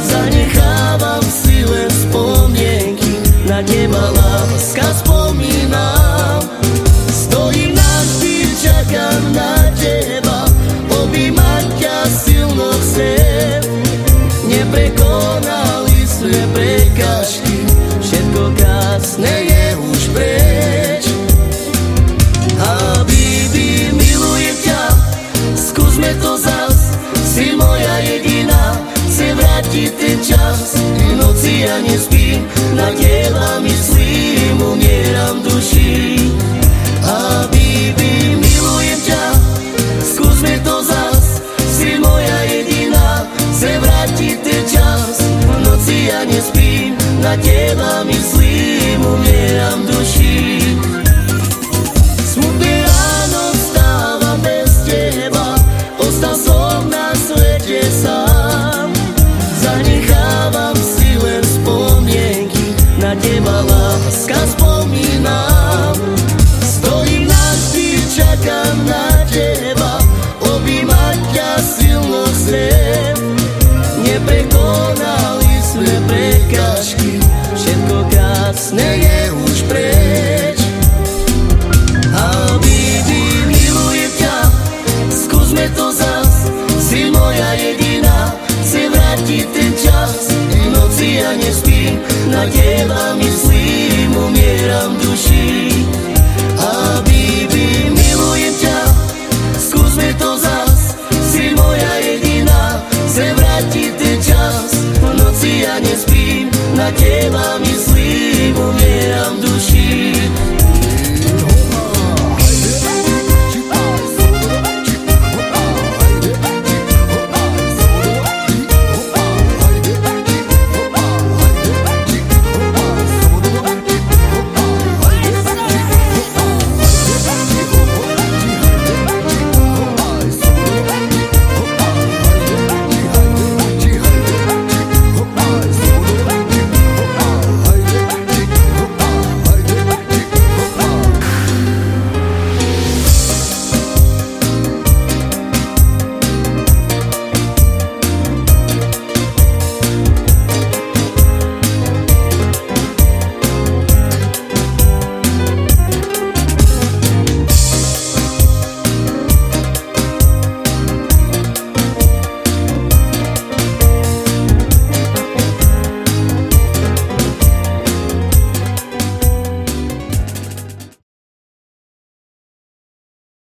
Zanechávam si len spomienky, na teba láska spomínam. Stojím navždy, čakám na teba, objímať ťa silno chcem. Neprekonali sme prekážky, všetko krásne je už preč. Habibi, milujem ťa, skúsme to zas, si moja jediná. Chcem vrátiť ten čas, v noci ja nespím, na teba myslím, umieram duši. Habibi, milujem ťa, skúsme to zas, si moja jediná. Chcem vrátiť ten čas, v noci ja nespím, na teba myslím, umieram duši. Smutné ráno vstávam bez teba, ostal som na svete sám. Zanechávam si len spomienky, na teba láska spomínam. Stojím navždy, čakám na teba, objímať ťa silno chcem. Neprekonali sme prekážky, všetko krásne je už preč. Habibi, milujem ťa, skúsme to zas, si moja jediná. Chcem vrátiť ten čas, v noci ja nespím, na teba myslím, umieram duši. Habibi, milujem ťa, skúsme to zas, si moja jediná. Chcem vrátiť ten čas, v noci ja nespím, na teba myslím.